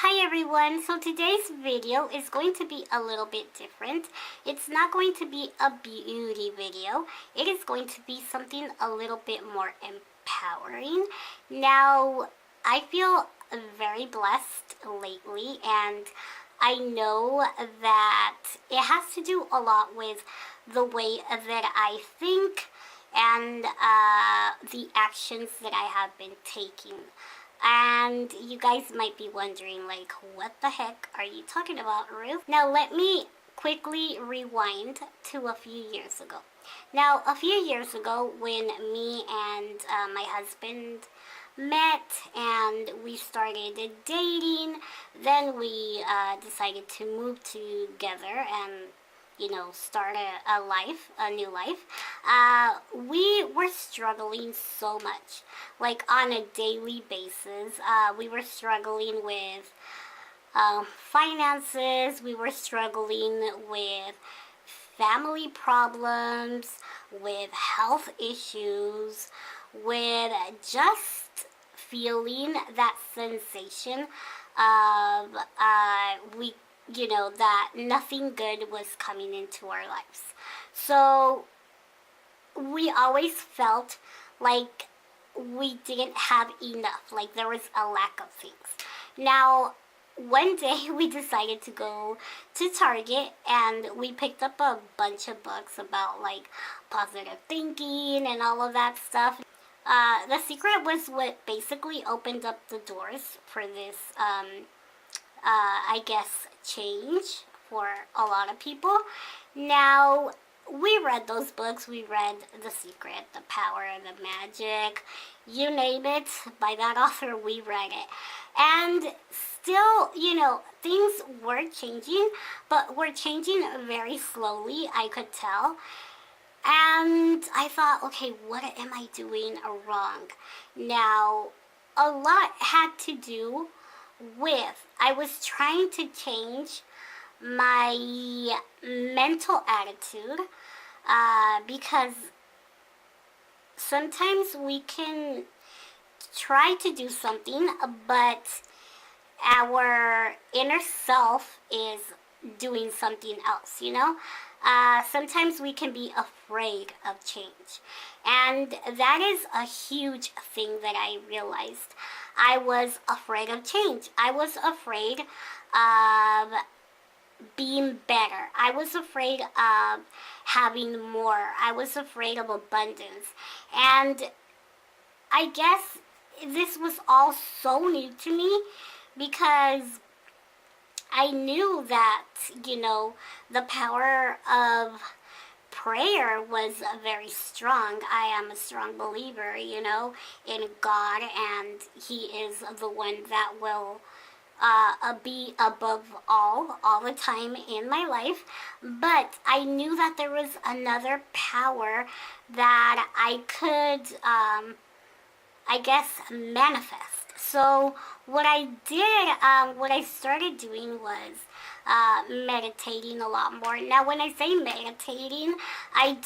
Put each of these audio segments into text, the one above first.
Hi everyone, so today's video is going to be a little bit different. It's not going to be a beauty video. It is going to be something a little bit more empowering. Now, I feel very blessed lately, and I know that it has to do a lot with the way that I think and the actions that I have been taking. And you guys might be wondering, like, what the heck are you talking about, Ruth? Now, let me quickly rewind to a few years ago. Now, a few years ago, when me and my husband met and we started dating, then we decided to move together and start a new life. We were struggling so much, like on a daily basis. We were struggling with finances. We were struggling with family problems, with health issues, with just feeling that sensation of that nothing good was coming into our lives. So we always felt like we didn't have enough, like there was a lack of things. Now, one day we decided to go to Target and we picked up a bunch of books about like positive thinking and all of that stuff. The Secret was what basically opened up the doors for this I guess, change for a lot of people. Now, we read those books. We read The Secret, The Power, The Magic, you name it. By that author, we read it. And still, things were changing, but were changing very slowly, I could tell. And I thought, okay, what am I doing wrong? Now, a lot had to do with I was trying to change my mental attitude because sometimes we can try to do something, but our inner self is doing something else, sometimes we can be afraid of change. And that is a huge thing that I realized. I was afraid of change. I was afraid of being better. I was afraid of having more. I was afraid of abundance. And I guess this was all so new to me because I knew that, the power of prayer was very strong. I am a strong believer, in God, and He is the one that will be above all the time in my life. But I knew that there was another power that I could, I guess, manifest. So what I did, what I started doing was meditating a lot more. Now, when I say meditating, I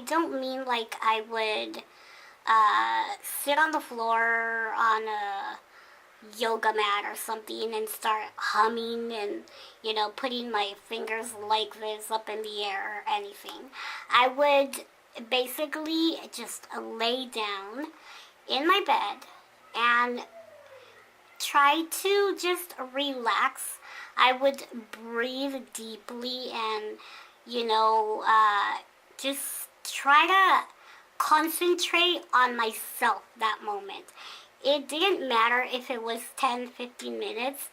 don't mean like I would sit on the floor on a yoga mat or something and start humming and, putting my fingers like this up in the air or anything. I would basically just lay down in my bed and try to just relax. I would breathe deeply and, just try to concentrate on myself that moment. It didn't matter if it was 10-15 minutes.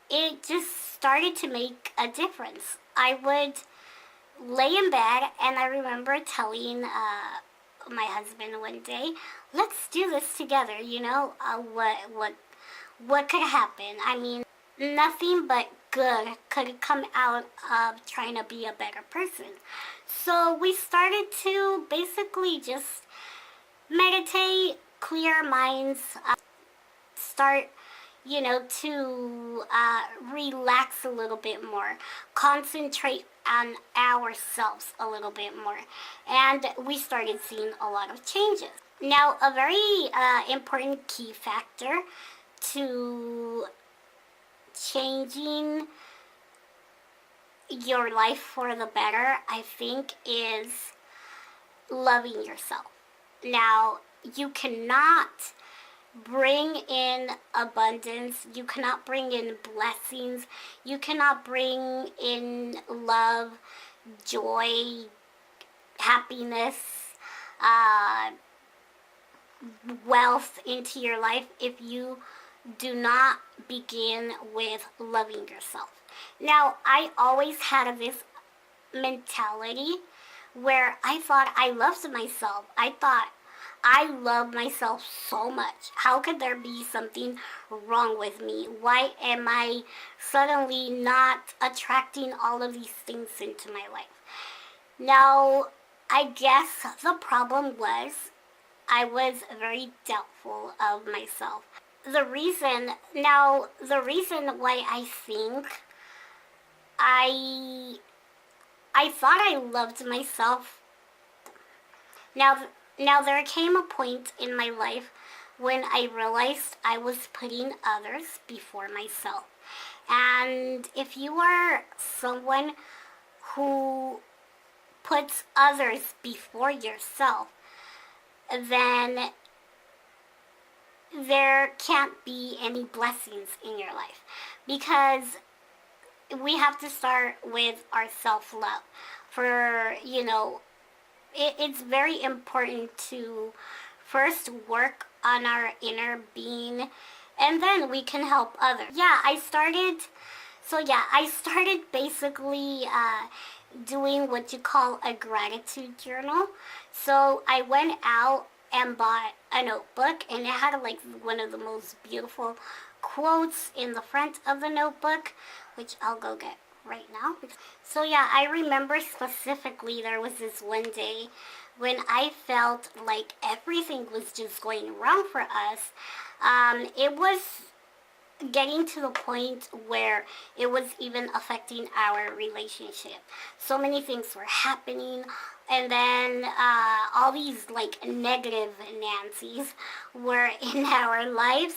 It just started to make a difference. I would lay in bed and I remember telling my husband one day, let's do this together, what could happen? I mean, nothing but good could come out of trying to be a better person. So we started to basically just meditate, clear our minds, start, to relax a little bit more, concentrate on ourselves a little bit more. And we started seeing a lot of changes. Now, a very important key factor to changing your life for the better, I think, is loving yourself. Now, you cannot bring in abundance, you cannot bring in blessings, you cannot bring in love, joy, happiness, uh, wealth into your life if you do not begin with loving yourself. Now, I always had this mentality where I thought I loved myself. I thought I love myself so much. How could there be something wrong with me? Why am I suddenly not attracting all of these things into my life? Now, I guess the problem was I was very doubtful of myself. The reason why I think I thought I loved myself. Now there came a point in my life when I realized I was putting others before myself. And if you are someone who puts others before yourself, then there can't be any blessings in your life, because we have to start with our self-love. It's very important to first work on our inner being, and then we can help others. I started basically doing what you call a gratitude journal. So I went out and bought a notebook, and it had like one of the most beautiful quotes in the front of the notebook, which I'll go get right now. So yeah, I remember specifically there was this one day when I felt like everything was just going wrong for us. It was getting to the point where it was even affecting our relationship. So many things were happening, and then all these like negative Nancys were in our lives,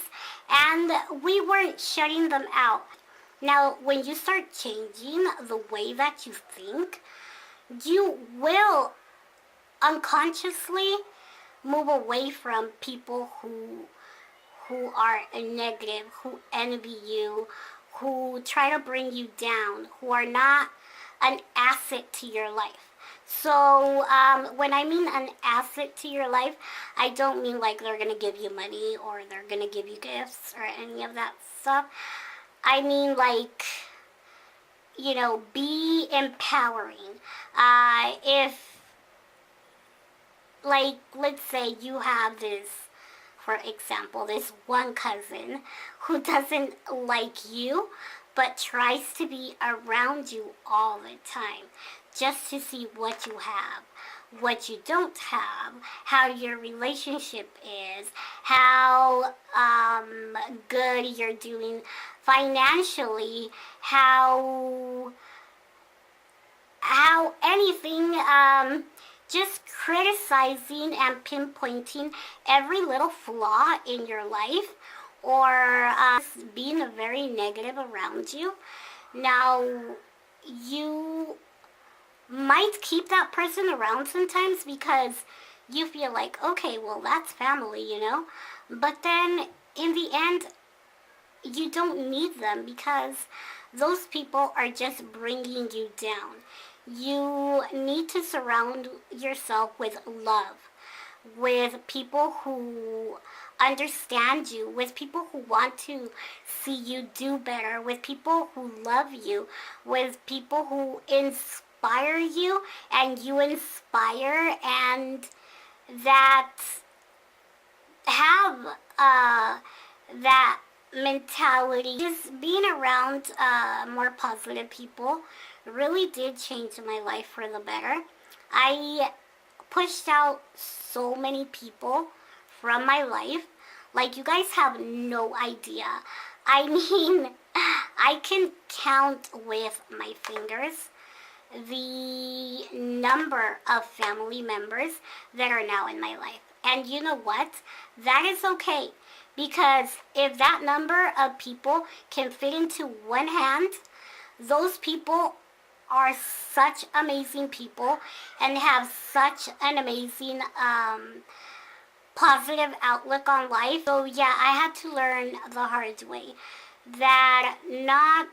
and we weren't shutting them out. Now, when you start changing the way that you think, you will unconsciously move away from people who are negative, who envy you, who try to bring you down, who are not an asset to your life. So when I mean an asset to your life, I don't mean like they're going to give you money or they're going to give you gifts or any of that stuff. I mean like, be empowering. If, like, let's say you have this, for example, this one cousin who doesn't like you but tries to be around you all the time just to see what you have, what you don't have, how your relationship is, how good you're doing financially, how anything, just criticizing and pinpointing every little flaw in your life, or being very negative around you. Now, you might keep that person around sometimes because you feel like, okay, well, that's family, But then, in the end, you don't need them because those people are just bringing you down. You need to surround yourself with love, with people who understand you, with people who want to see you do better, with people who love you, with people who inspire you and you inspire, and that have that mentality. Just being around more positive people really did change my life for the better. I pushed out so many people from my life. Like, you guys have no idea. I mean, I can count with my fingers the number of family members that are now in my life. And you know what? That is okay, Because if that number of people can fit into one hand, those people are such amazing people and have such an amazing positive outlook on life. So yeah, I had to learn the hard way that not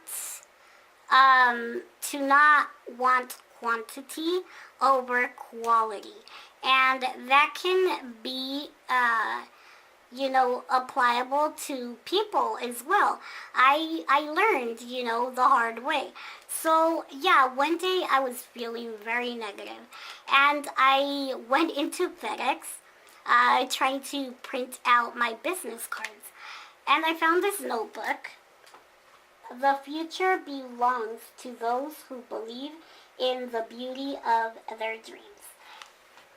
to not want quantity over quality, and that can be applicable to people as well. I learned, the hard way. So yeah, one day I was feeling very negative, and I went into FedEx, trying to print out my business cards, and I found this notebook. The future belongs to those who believe in the beauty of their dreams.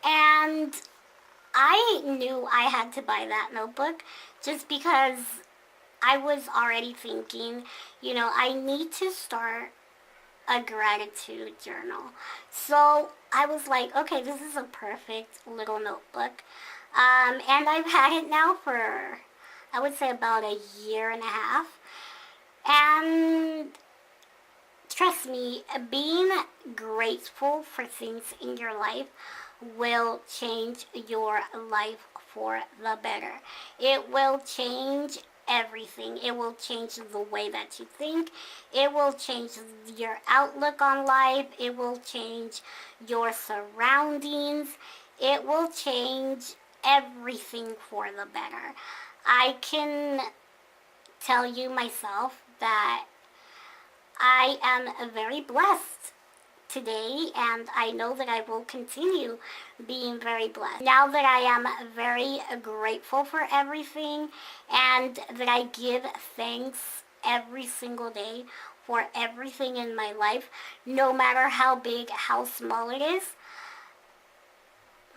And I knew I had to buy that notebook just because I was already thinking, I need to start a gratitude journal. So I was like, okay, this is a perfect little notebook. And I've had it now for, I would say, about a year and a half. And trust me, being grateful for things in your life will change your life for the better. It will change everything. It will change the way that you think. It will change your outlook on life. It will change your surroundings. It will change everything for the better. I can tell you myself that I am very blessed today, and I know that I will continue being very blessed. Now that I am very grateful for everything, and that I give thanks every single day for everything in my life, no matter how big, how small it is,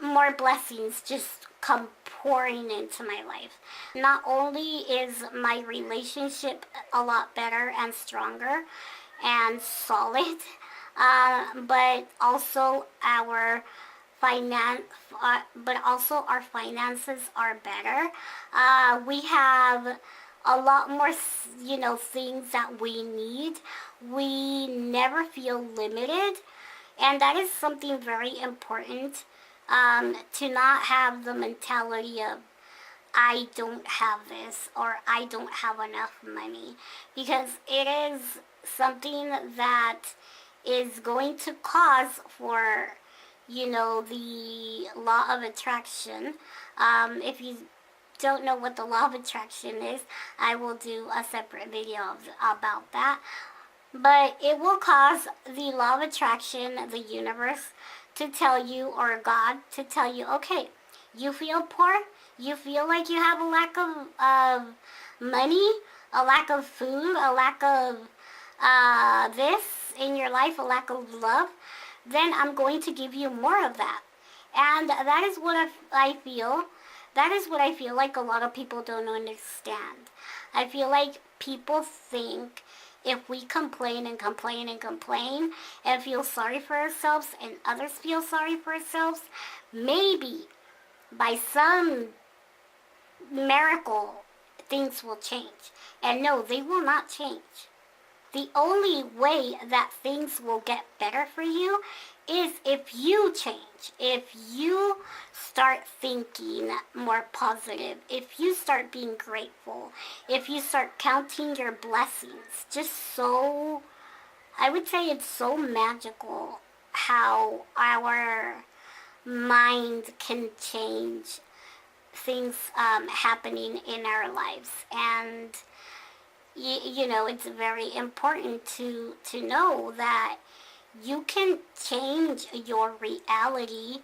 more blessings just come pouring into my life. Not only is my relationship a lot better and stronger and solid, but also our our finances are better. We have a lot more, things that we need. We never feel limited, and that is something very important. To not have the mentality of I don't have this or I don't have enough money, because it is something that is going to cause for the law of attraction. If you don't know what the law of attraction is, I will do a separate video about that. But it will cause the law of attraction, the universe, to tell you, or God to tell you, okay, you feel poor, you feel like you have a lack of money, a lack of food, a lack of this in your life, a lack of love, then I'm going to give you more of that. And that is what I feel. That is what I feel like a lot of people don't understand. I feel like people think if we complain and complain and complain and feel sorry for ourselves and others feel sorry for ourselves, maybe by some miracle things will change. And no, they will not change. The only way that things will get better for you is if you change, if you start thinking more positive, if you start being grateful, if you start counting your blessings. I would say it's so magical how our mind can change things happening in our lives. And it's very important to know that you can change your reality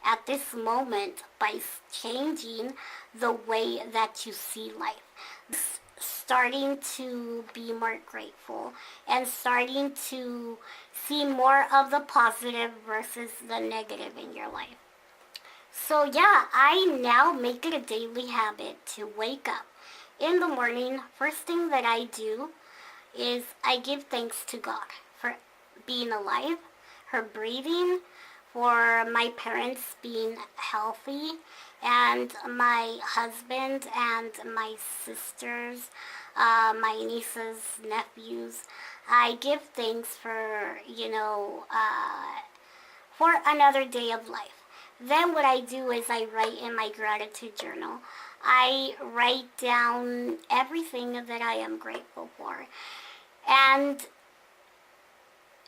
at this moment by changing the way that you see life. Starting to be more grateful and starting to see more of the positive versus the negative in your life. So yeah, I now make it a daily habit to wake up in the morning. First thing that I do is I give thanks to God for being alive, her breathing, for my parents being healthy and my husband and my sisters, my nieces, nephews. I give thanks for, for another day of life. Then what I do is I write in my gratitude journal. I write down everything that I am grateful for. And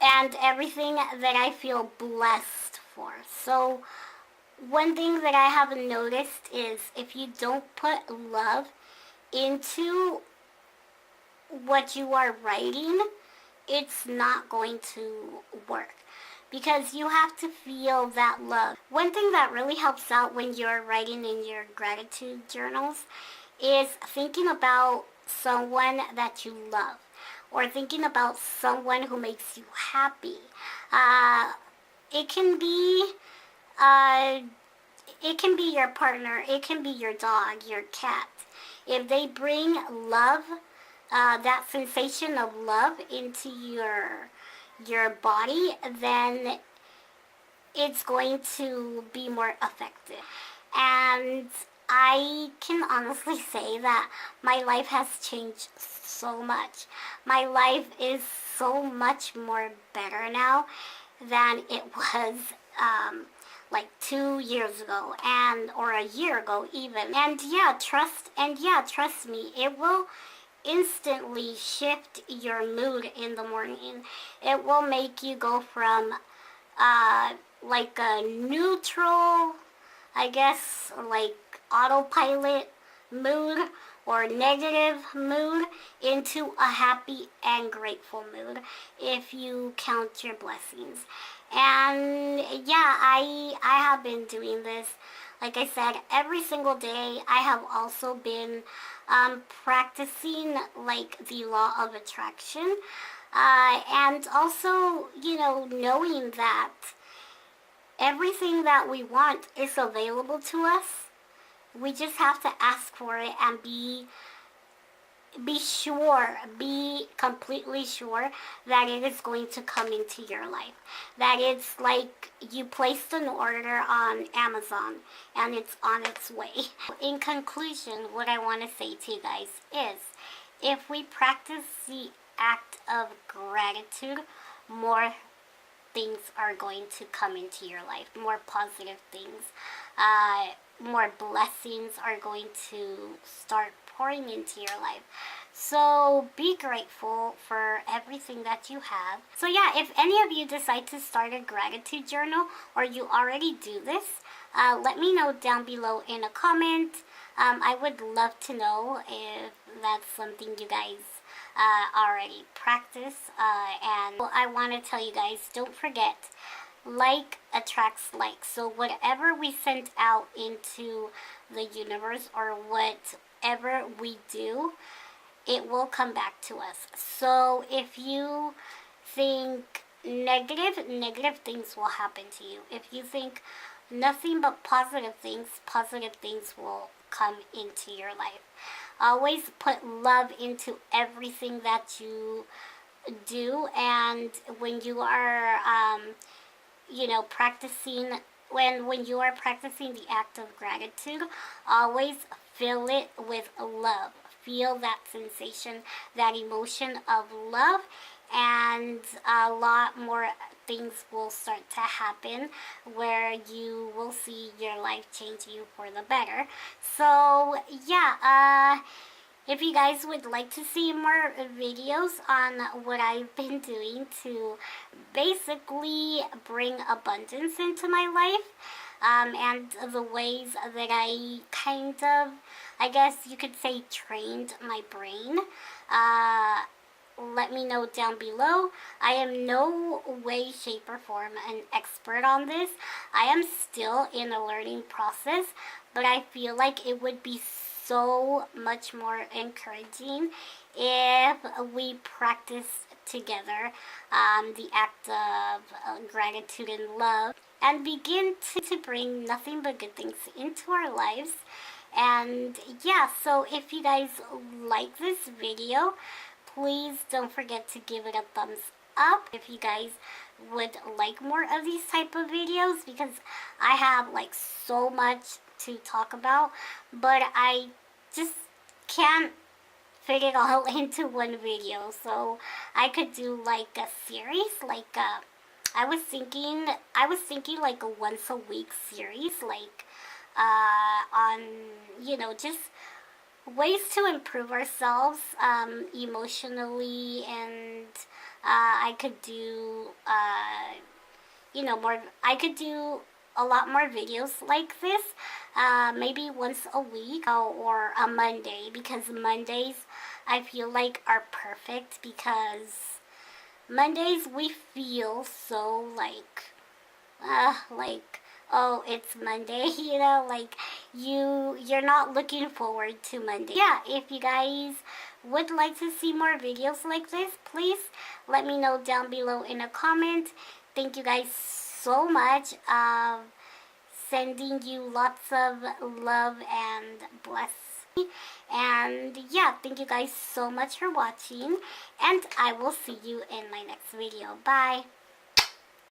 and everything that I feel blessed for. So one thing that I have noticed is if you don't put love into what you are writing, it's not going to work because you have to feel that love. One thing that really helps out when you're writing in your gratitude journals is thinking about someone that you love or thinking about someone who makes you happy. Uh, it can be uh, it can be your partner, it can be your dog, your cat. If they bring love, that sensation of love into your body, then it's going to be more effective. And I can honestly say that my life has changed so much. My life is so much more better now than it was like 2 years ago and or a year ago even. Trust me, it will instantly shift your mood in the morning. It will make you go from like a neutral, I guess, like autopilot mood or negative mood into a happy and grateful mood if you count your blessings. And yeah, I have been doing this. Like I said, every single day. I have also been practicing like the law of attraction, and also knowing that everything that we want is available to us. We just have to ask for it and be sure, be completely sure that it is going to come into your life. That it's like you placed an order on Amazon and it's on its way. In conclusion, what I want to say to you guys is if we practice the act of gratitude, more things are going to come into your life, more positive things. More blessings are going to start pouring into your life. So be grateful for everything that you have. So yeah, if any of you decide to start a gratitude journal or you already do this, let me know down below in a comment. I would love to know if that's something you guys already practice. And I want to tell you guys, don't forget, like attracts like. So whatever we send out into the universe or whatever we do, it will come back to us. So if you think negative things will happen to you. If you think nothing but positive things will come into your life. Always put love into everything that you do, and when you are practicing, when you are practicing the act of gratitude, always fill it with love. Feel that sensation, that emotion of love, and a lot more things will start to happen where you will see your life changing for the better. So yeah, if you guys would like to see more videos on what I've been doing to basically bring abundance into my life, and the ways that I kind of, I guess you could say, trained my brain, let me know down below. I am no way, shape, or form an expert on this. I am still in a learning process, but I feel like it would be so much more encouraging if we practice together the act of gratitude and love and begin to bring nothing but good things into our lives. And yeah, so if you guys like this video, please don't forget to give it a thumbs up if you guys would like more of these type of videos, because I have like so much to talk about, but I just can't fit it all into one video. So I could do like a series, like I was thinking like a once a week series, like on, just ways to improve ourselves emotionally, and I could do more. I could do a lot more videos like this, maybe once a week, or a Monday, because Mondays I feel like are perfect, because Mondays we feel so like, oh, it's Monday, like you're not looking forward to Monday. Yeah, if you guys would like to see more videos like this, please let me know down below in a comment. Thank you guys so much. Sending you lots of love and bless. And yeah, thank you guys so much for watching, and I will see you in my next video. Bye.